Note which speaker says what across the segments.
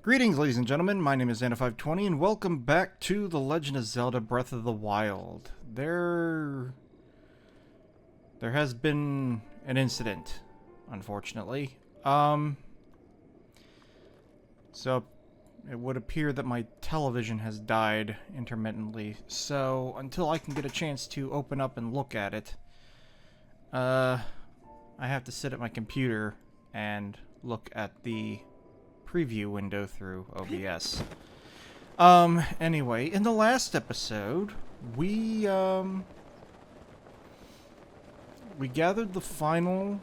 Speaker 1: Greetings, ladies and gentlemen. My name is Xana520, and welcome back to The Legend of Zelda Breath of the Wild. There has been an incident, unfortunately. So it would appear that my television has died intermittently. So until I can get a chance to open up and look at it, I have to sit at my computer and look at the preview window through OBS. Anyway, in the last episode, we gathered the final,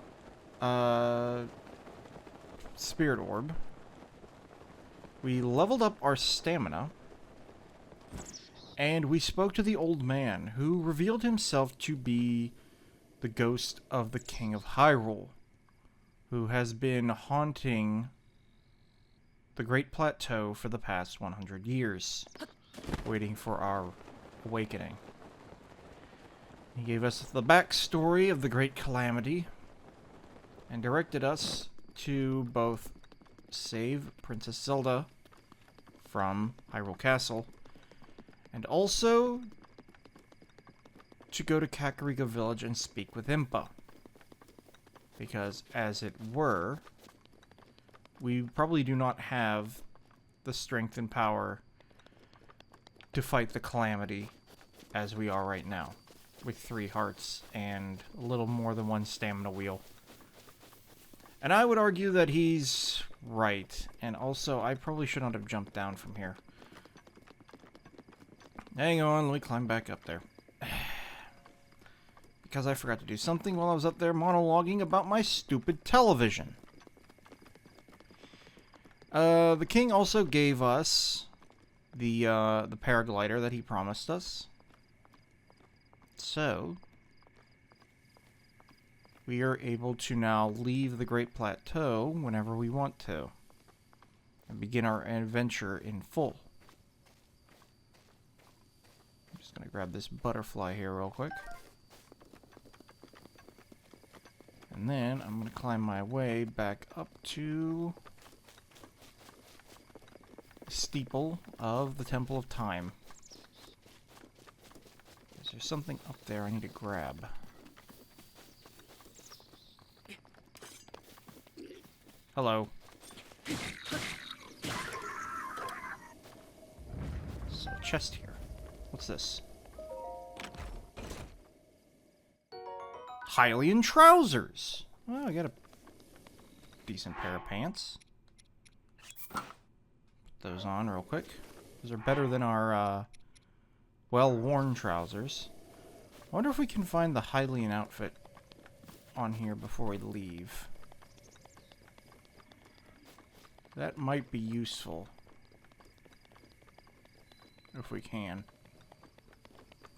Speaker 1: spirit orb. We leveled up our stamina, and we spoke to the old man, who revealed himself to be the ghost of the King of Hyrule, who has been haunting the Great Plateau for the past 100 years, waiting for our awakening. He gave us the backstory of the Great Calamity, and directed us to both save Princess Zelda from Hyrule Castle, and also to go to Kakariko Village and speak with Impa. Because, as it were, we probably do not have the strength and power to fight the Calamity as we are right now, with 3 hearts and a little more than 1 stamina wheel. And I would argue that he's right, and also I probably should not have jumped down from here. Hang on, let me climb back up there. Because I forgot to do something while I was up there monologuing about my stupid television. The king also gave us the paraglider that he promised us. So we are able to now leave the Great Plateau whenever we want to and begin our adventure in full. I'm just gonna grab this butterfly here real quick. And then I'm gonna climb my way back up to steeple of the Temple of Time. Is there something up there I need to grab? Hello. So, chest here. What's this? Hylian trousers! Oh, I got a decent pair of pants. Those on real quick. Those are better than our well-worn trousers. I wonder if we can find the Hylian outfit on here before we leave. That might be useful. If we can.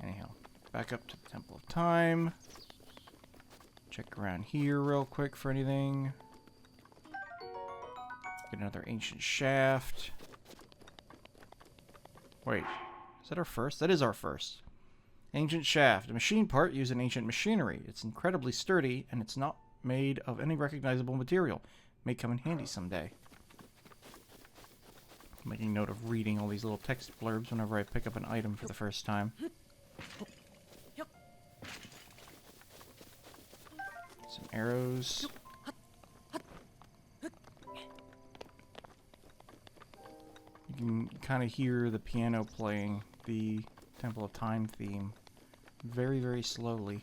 Speaker 1: Anyhow, back up to the Temple of Time. Check around here real quick for anything. Get another ancient shaft. Wait, is that our first? That is our first. Ancient shaft. A machine part used in ancient machinery. It's incredibly sturdy, and it's not made of any recognizable material. May come in handy someday. I'm making note of reading all these little text blurbs whenever I pick up an item for the first time. Some arrows. You can kind of hear the piano playing the Temple of Time theme very, very slowly.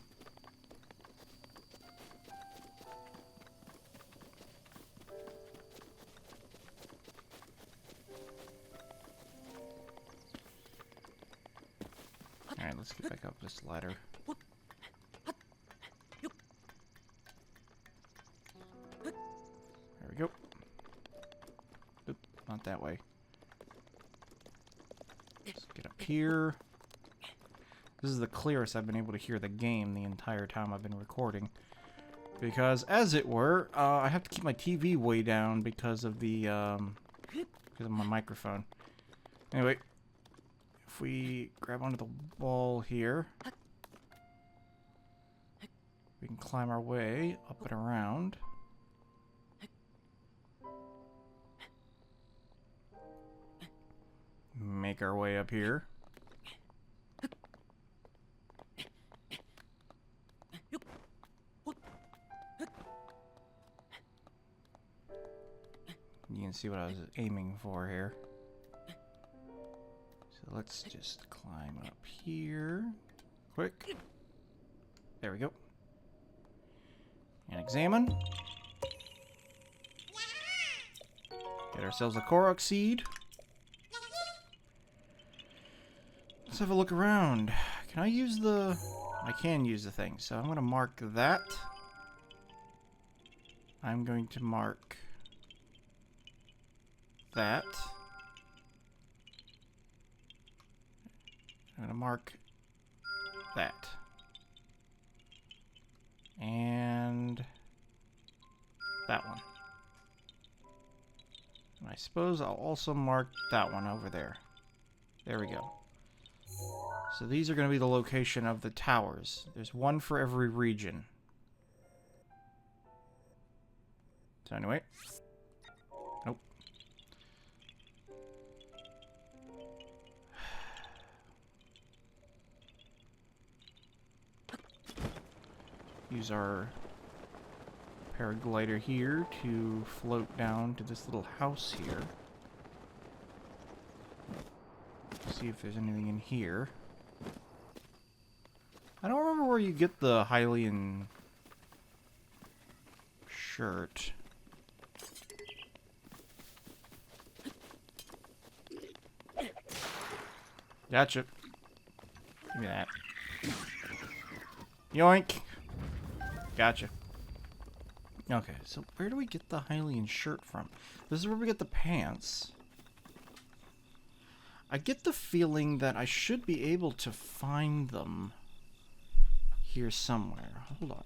Speaker 1: Alright, let's get back up this ladder. There we go. Oop, not that way. Let's get up here. This is the clearest I've been able to hear the game the entire time I've been recording. Because, as it were, I have to keep my TV way down because of the, because of my microphone. Anyway, if we grab onto the wall here, we can climb our way up and around. make our way up here. You can see what I was aiming for here. So let's just climb up here. Quick. There we go. And examine. Get ourselves a Korok seed. Let's have a look around. Can I use the... I can use the thing. So I'm going to mark that. I'm going to mark that. I'm going to mark that. And that one. And I suppose I'll also mark that one over there. There we go. So these are going to be the location of the towers. There's one for every region. So anyway. Nope. Use our paraglider here to float down to this little house here. See if there's anything in here. I don't remember where you get the Hylian shirt. Gotcha. Give me that. Yoink. Gotcha. Okay, so where do we get the Hylian shirt from? This is where we get the pants. I get the feeling that I should be able to find them here somewhere. Hold on.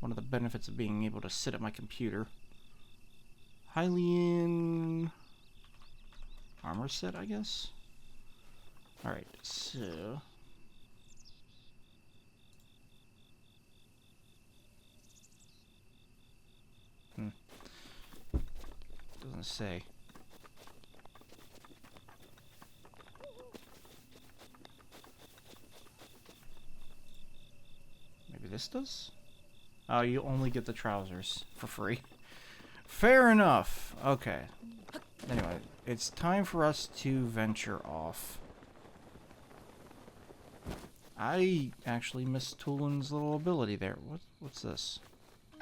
Speaker 1: One of the benefits of being able to sit at my computer. Hylian armor set, I guess? Alright, so... Doesn't say. Maybe this does? Oh, you only get the trousers for free. Fair enough. Okay. Anyway, it's time for us to venture off. I actually missed Tulin's little ability there. What's this?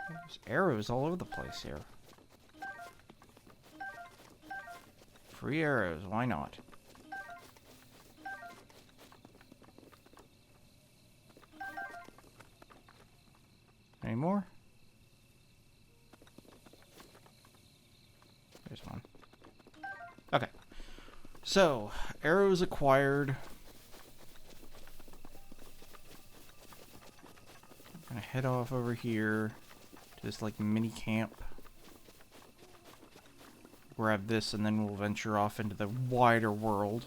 Speaker 1: There's arrows all over the place here. Free arrows, why not? Any more? There's one. Okay. So, arrows acquired. I'm gonna head off over here to this like mini camp. Grab this and then we'll venture off into the wider world.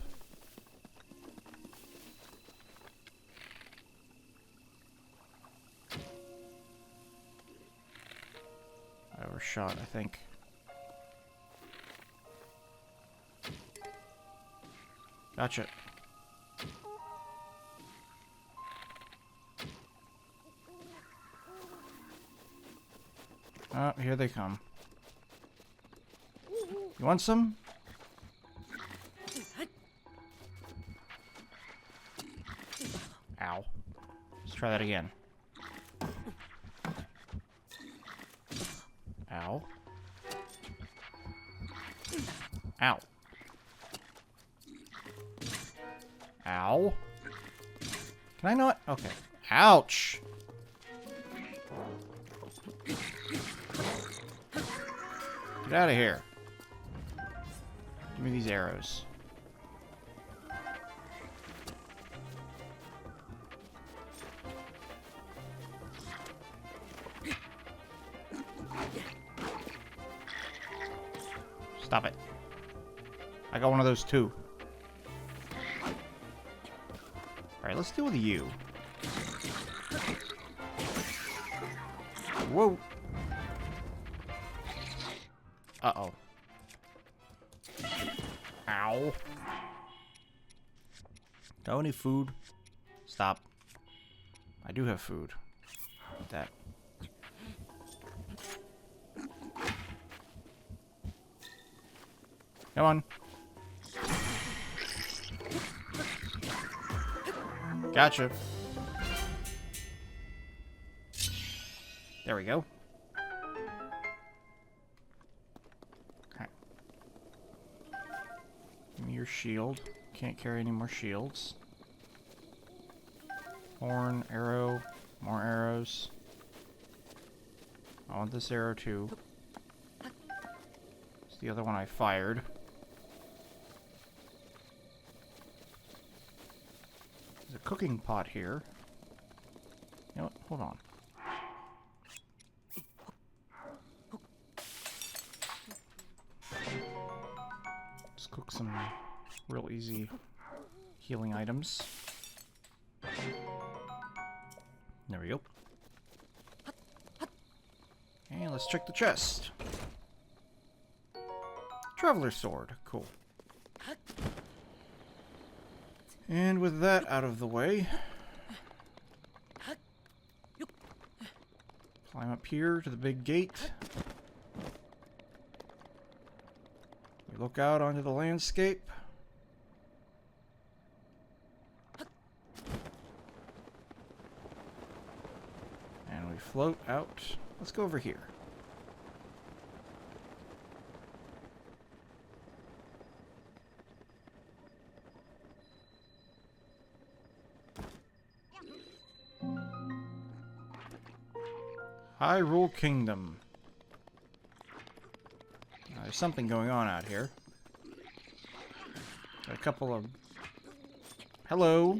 Speaker 1: I overshot, I think. Gotcha. Oh, here they come. You want some? Ow. Let's try that again. Ow. Ow. Ow. Can I not? Okay. Ouch! Get out of here. Give me these arrows. Stop it. I got one of those too. Alright, let's deal with you. Whoa. Uh-oh. Ow. Got any food? Stop. I do have food. Eat that. Come on. Gotcha. There we go. Okay. Give me your shield. Can't carry any more shields. Horn, arrow, more arrows. I want this arrow too. It's the other one I fired. There's a cooking pot here. You know what? Hold on. Let's cook some real easy healing items. There we go. And let's check the chest. Traveler sword. Cool. And with that out of the way, climb up here to the big gate. We look out onto the landscape. And we float out. Let's go over here. Hyrule Kingdom. There's something going on out here. Got a couple of... Hello.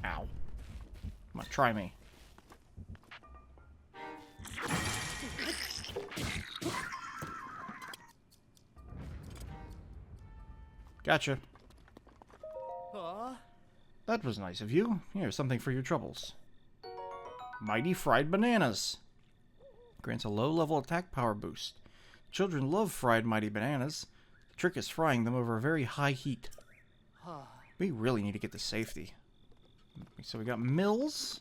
Speaker 1: Ow. Come on, try me. Gotcha. That was nice of you. Here's something for your troubles. Mighty fried bananas. Grants a low-level attack power boost. Children love fried mighty bananas. The trick is frying them over a very high heat. We really need to get to safety. So we got Mills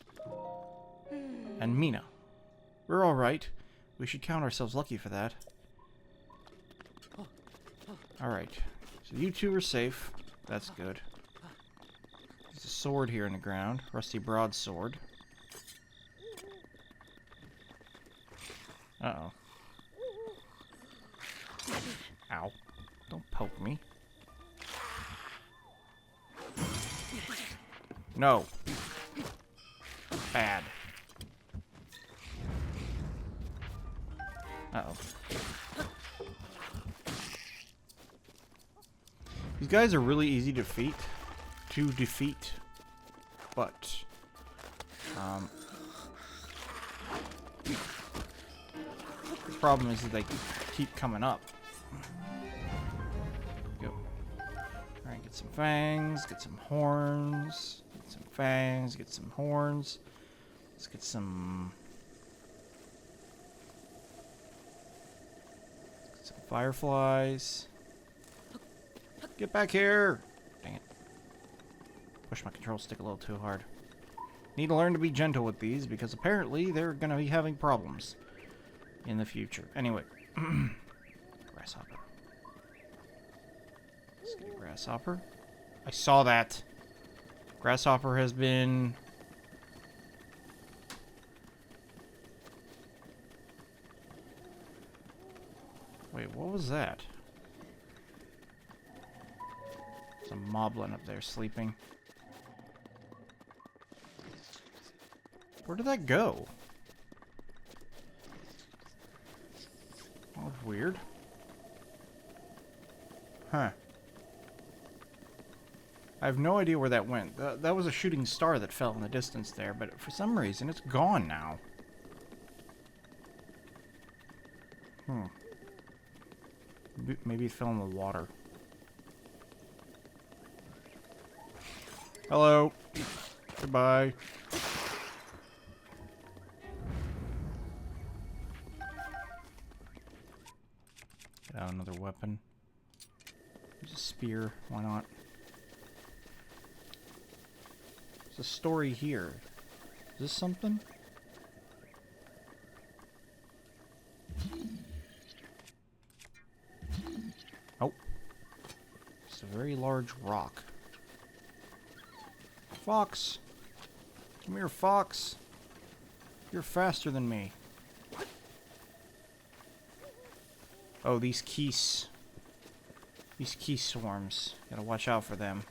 Speaker 1: and Mina. We're alright. We should count ourselves lucky for that. Alright. So you two are safe. That's good. There's a sword here in the ground. Rusty broadsword. Uh-oh. Ow. Don't poke me. No. Bad. Uh-oh. These guys are really easy to defeat, but the problem is that they keep coming up. Go. Alright, get some fangs, get some horns, get some fangs, get some horns. Let's get some fireflies. Get back here! Dang it. Push my control stick a little too hard. Need to learn to be gentle with these because apparently they're going to be having problems in the future. Anyway. Grasshopper. Let's get a grasshopper. I saw that. Grasshopper has been... Wait, what was that? There's a moblin up there sleeping. Where did that go? That was weird. Huh. I have no idea where that went. That was a shooting star that fell in the distance there, but for some reason it's gone now. Maybe it fell in the water. Goodbye. Get out another weapon. There's a spear. Why not? There's a story here. Is this something? Oh. It's a very large rock. Fox! Come here, Fox! You're faster than me. Oh, these geese. These geese swarms. Gotta watch out for them.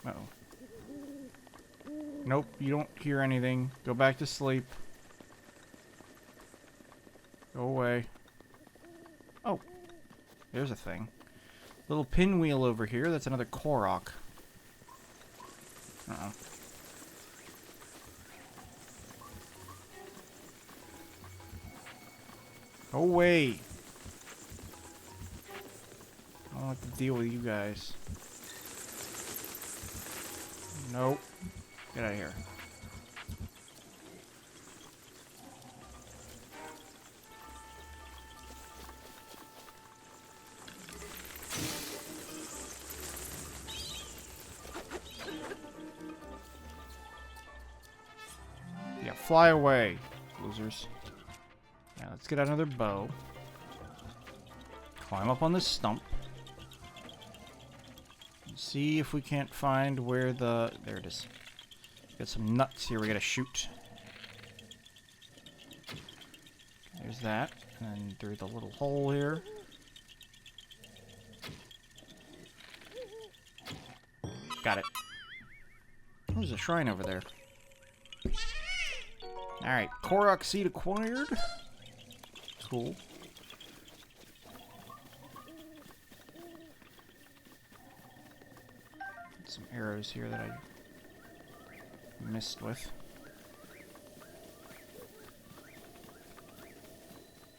Speaker 1: Uh-oh. Nope, you don't hear anything. Go back to sleep. Go away. Oh. There's a thing. Little pinwheel over here. That's another Korok. Uh-oh. Go away. I don't like to deal with you guys. Nope. Get out of here. Yeah, fly away, losers. Now let's get another bow. Climb up on this stump. See if we can't find where the... There it is. Got some nuts here we gotta shoot. There's that. And then through the little hole here. Got it. Oh, there's a shrine over there. Alright, Korok seed acquired. Cool. Some arrows here that I missed with.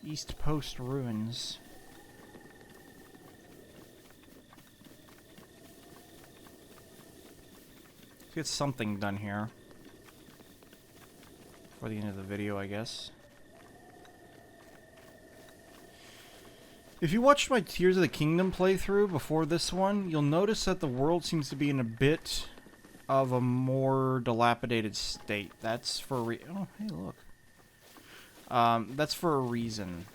Speaker 1: East Post Ruins. Let's get something done here. Before the end of the video, I guess. If you watched my Tears of the Kingdom playthrough before this one, you'll notice that the world seems to be in a bit of a more dilapidated state. That's for oh, hey, look. That's for a reason.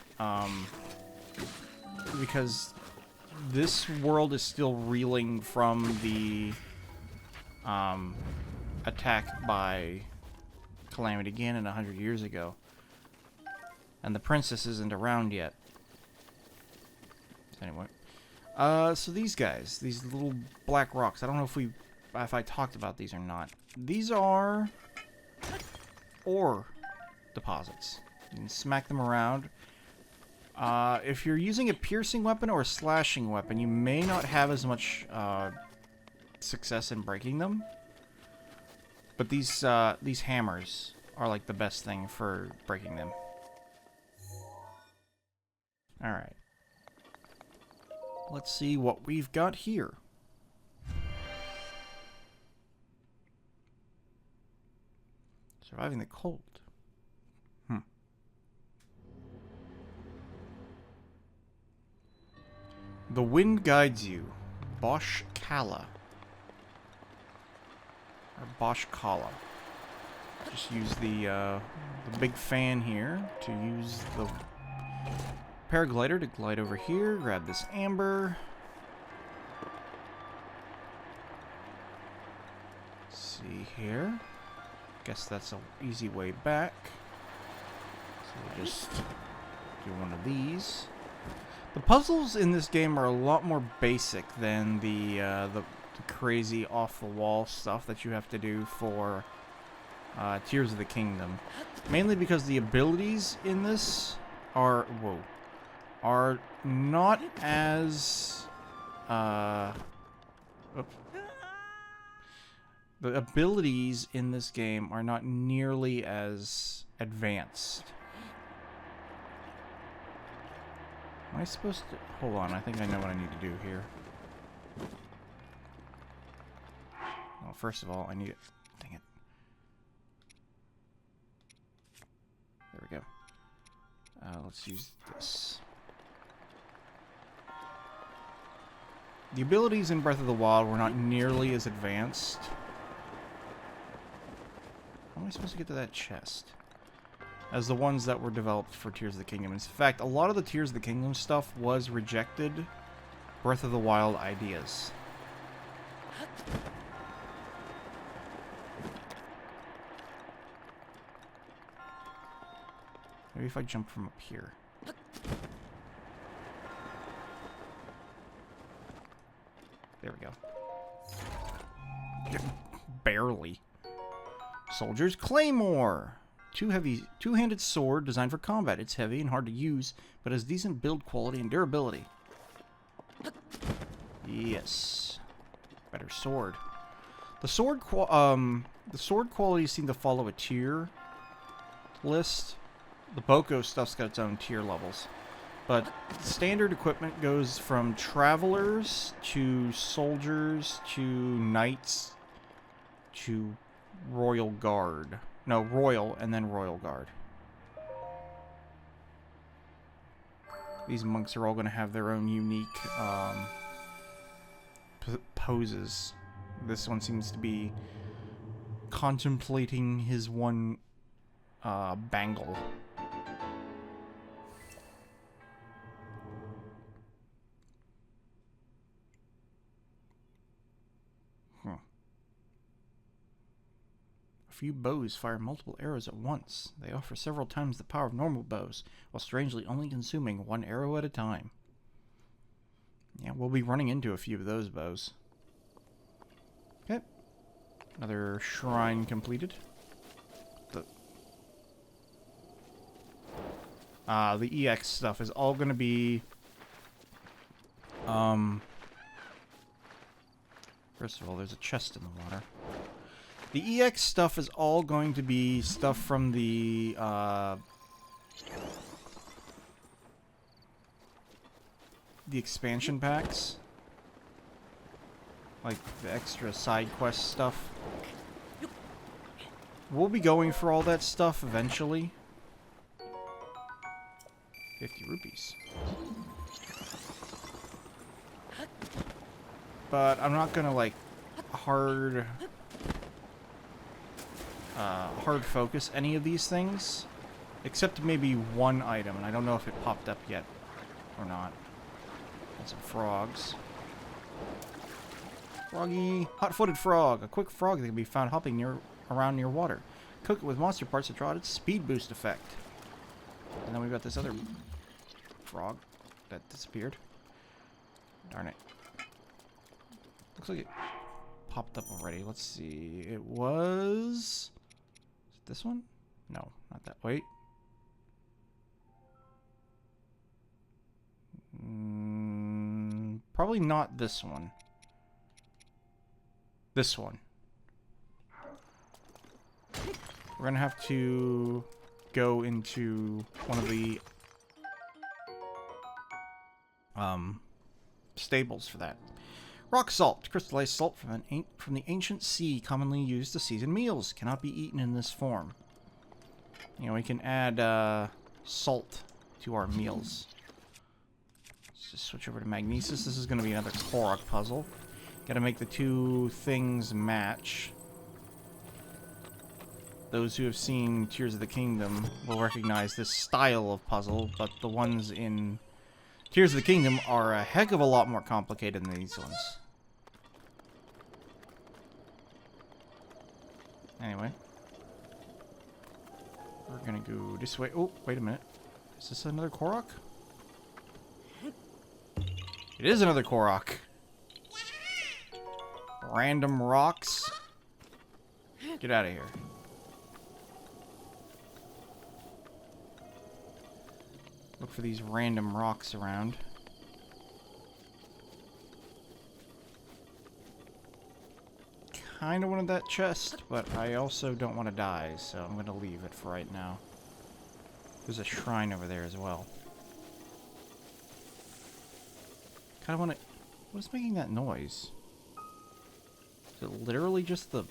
Speaker 1: Because this world is still reeling from the attack by Calamity Ganon 100 years ago. And the princess isn't around yet. Anyway, so these guys, these little black rocks, I don't know if I talked about these or not. These are ore deposits. You can smack them around. If you're using a piercing weapon or a slashing weapon, you may not have as much success in breaking them. But these hammers are like the best thing for breaking them. All right. Let's see what we've got here. Surviving the cold. The wind guides you. Bosch Kala. Or Bosch Kala. Just use the big fan here to use the paraglider to glide over here, grab this amber. See here. Guess that's an easy way back. So we'll just do one of these. The puzzles in this game are a lot more basic than the crazy off-the-wall stuff that you have to do for Tears of the Kingdom. Mainly because the abilities in this are not as the abilities in this game are not nearly as advanced. Am I supposed to... Hold on, I think I know what I need to do here. Well, first of all, I need it... Dang it. There we go. Let's use this. The abilities in Breath of the Wild were not nearly as advanced. How am I supposed to get to that chest? As the ones that were developed for Tears of the Kingdom. In fact, a lot of the Tears of the Kingdom stuff was rejected Breath of the Wild ideas. Maybe if I jump from up here. There we go. Barely. Soldier's Claymore! Two-handed sword designed for combat. It's heavy and hard to use, but has decent build quality and durability. Yes. Better sword. The sword qualities seem to follow a tier list. The Boko stuff's got its own tier levels. But standard equipment goes from travelers to soldiers to knights to royal guard. No, royal and then royal guard. These monks are all going to have their own unique poses. This one seems to be contemplating his one bangle. Few bows fire multiple arrows at once. They offer several times the power of normal bows, while strangely only consuming one arrow at a time. Yeah, we'll be running into a few of those bows. Okay. Another shrine completed. The EX stuff is all going to be... First of all, there's a chest in the water. The EX stuff is all going to be stuff from the expansion packs. Like the extra side quest stuff. We'll be going for all that stuff eventually. 50 rupees. But I'm not gonna like hard focus any of these things, except maybe one item, and I don't know if it popped up yet or not. Got some frogs. Froggy, hot-footed frog, a quick frog that can be found hopping around near water. Cook it with monster parts to draw out its speed boost effect. And then we've got this other frog that disappeared. Darn it. Looks like it popped up already. Let's see. It was... Is it this one? No, not that. Wait. Probably not this one. This one. We're gonna have to go into one of the stables for that. Rock salt, crystallized salt from the ancient sea, commonly used to season meals. Cannot be eaten in this form. You know, we can add salt to our meals. Let's just switch over to magnesis. This is going to be another Korok puzzle. Got to make the two things match. Those who have seen Tears of the Kingdom will recognize this style of puzzle, but the ones in Tears of the Kingdom are a heck of a lot more complicated than these ones. Anyway. We're gonna go this way. Oh, wait a minute. Is this another Korok? It is another Korok. Random rocks. Get out of here. Look for these random rocks around. Kinda wanted that chest, but I also don't want to die, so I'm gonna leave it for right now. There's a shrine over there as well. Kind of want to... What's making that noise? Is it literally just the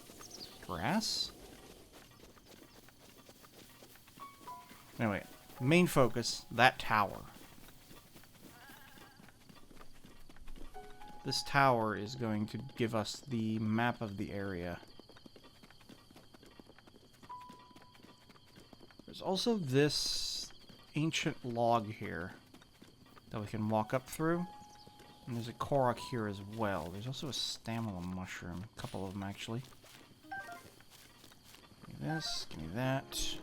Speaker 1: grass? Anyway, main focus, that tower. This tower is going to give us the map of the area. There's also this ancient log here that we can walk up through. And there's a Korok here as well. There's also a stamina mushroom. A couple of them, actually. Give me this. Give me that.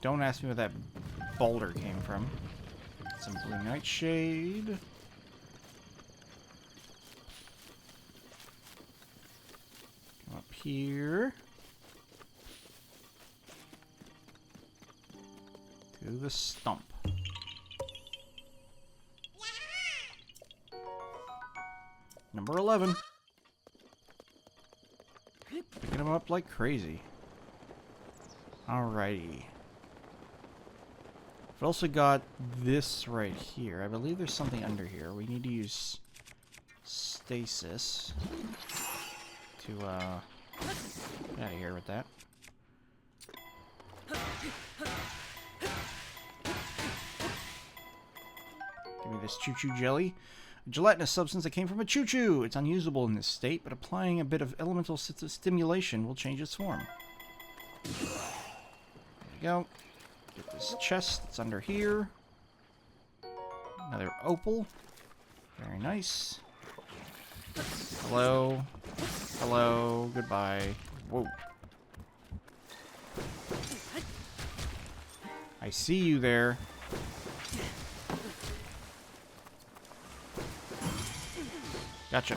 Speaker 1: Don't ask me where that boulder came from. Some blue nightshade. Come up here. To the stump. Number 11. Picking them up like crazy. Alrighty. We've also got this right here. I believe there's something under here. We need to use stasis to get out of here with that. Give me this choo-choo jelly. A gelatinous substance that came from a choo-choo. It's unusable in this state, but applying a bit of elemental stimulation will change its form. There we go. Get this chest that's under here. Another opal. Very nice. Hello. Hello. Goodbye. Whoa. I see you there. Gotcha.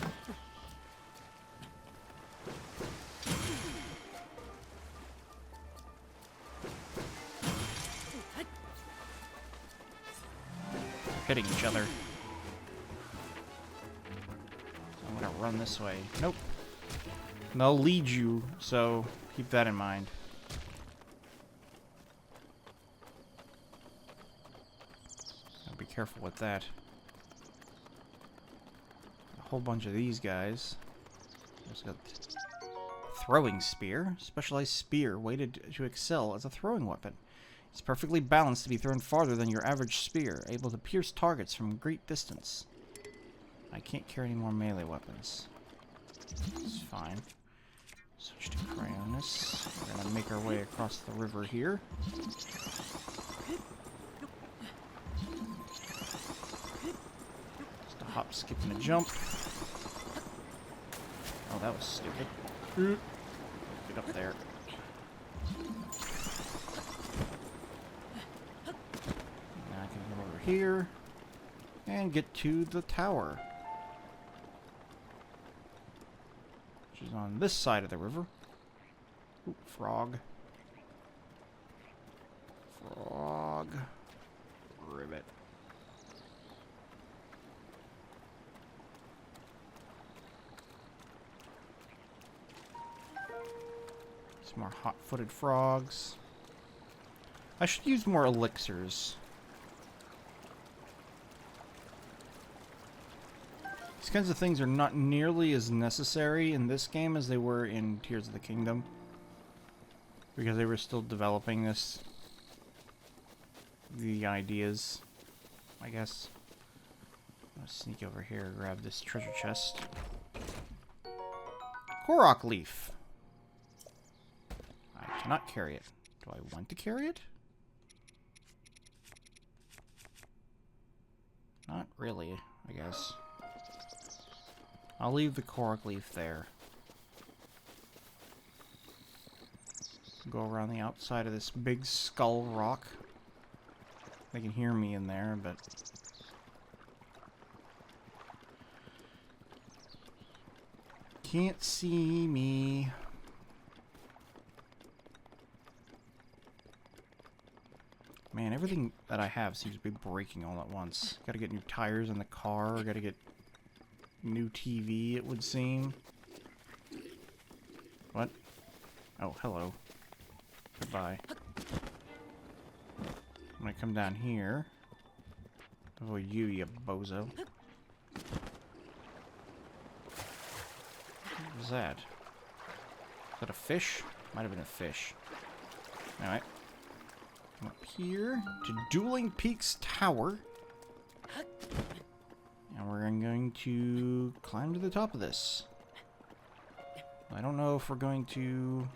Speaker 1: Hitting each other. So I'm gonna run this way. Nope. And they'll lead you, so keep that in mind. I'll be careful with that. A whole bunch of these guys. Also got throwing spear. Specialized spear, weighted to excel as a throwing weapon. It's perfectly balanced to be thrown farther than your average spear, able to pierce targets from great distance. I can't carry any more melee weapons. It's fine. Switch to Cryonis. We're gonna make our way across the river here. Just a hop, skip, and a jump. Oh, that was stupid. Get up there. Now I can go over here and get to the tower, which is on this side of the river. Ooh, frog. Frog. Ribbit. Some more hot-footed frogs. I should use more elixirs. These kinds of things are not nearly as necessary in this game as they were in Tears of the Kingdom, because they were still developing the ideas, I guess. I'll sneak over here and grab this treasure chest. Korok leaf. I cannot carry it. Do I want to carry it? Not really, I guess. I'll leave the Korok leaf there. Go around the outside of this big skull rock. They can hear me in there, but... can't see me. Man, everything that I have seems to be breaking all at once. Gotta get new tires in the car, gotta get new TV, it would seem. What? Oh, hello. Goodbye. I'm gonna come down here. Avoid you, you bozo. What was that? Is that a fish? Might have been a fish. Alright. Come up here to Dueling Peaks Tower. And we're going to climb to the top of this. I don't know if we're going to...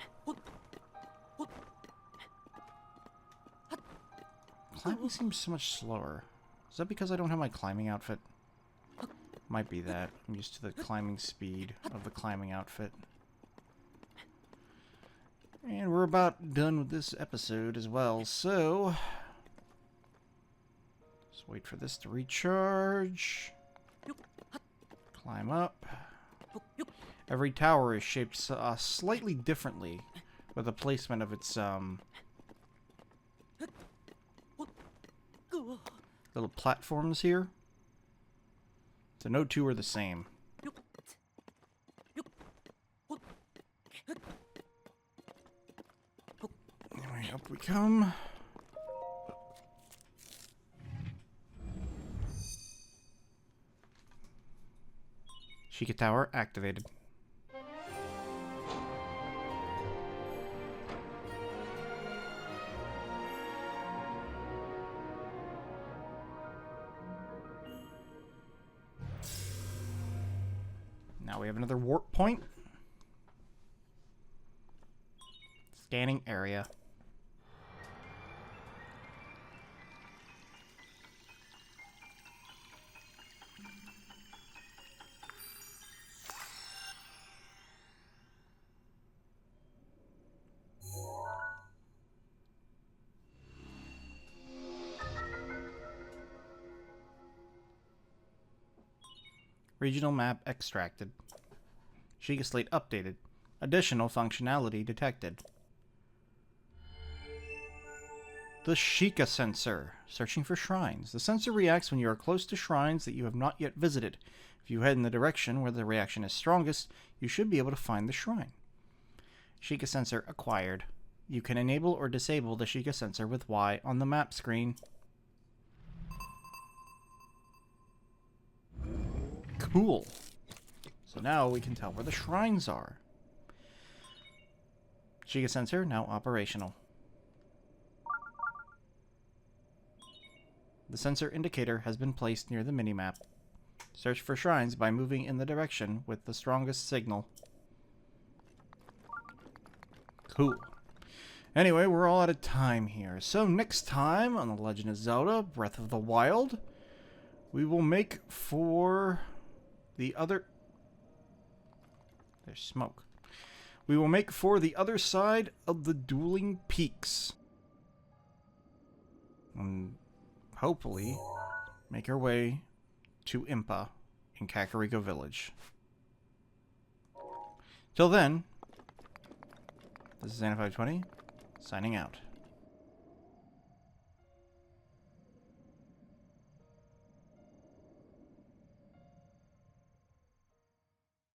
Speaker 1: Climbing seems so much slower. Is that because I don't have my climbing outfit? Might be that. I'm used to the climbing speed of the climbing outfit. And we're about done with this episode as well, so... Just wait for this to recharge. Climb up. Every tower is shaped slightly differently with the placement of its little platforms here. So no two are the same. Anyway, up we come. Sheikah Tower activated. Now we have another warp point. Scanning area. Regional map extracted. Sheikah Slate updated. Additional functionality detected. The Sheikah sensor. Searching for shrines. The sensor reacts when you are close to shrines that you have not yet visited. If you head in the direction where the reaction is strongest, you should be able to find the shrine. Sheikah sensor acquired. You can enable or disable the Sheikah sensor with Y on the map screen. Cool. So now we can tell where the shrines are. Sheikah sensor now operational. The sensor indicator has been placed near the minimap. Search for shrines by moving in the direction with the strongest signal. Cool. Anyway, we're all out of time here. So next time on The Legend of Zelda Breath of the Wild, we will make for the other... There's smoke. We will make for the other side of the Dueling Peaks. And hopefully make our way to Impa in Kakariko Village. Till then, this is Anna520, signing out.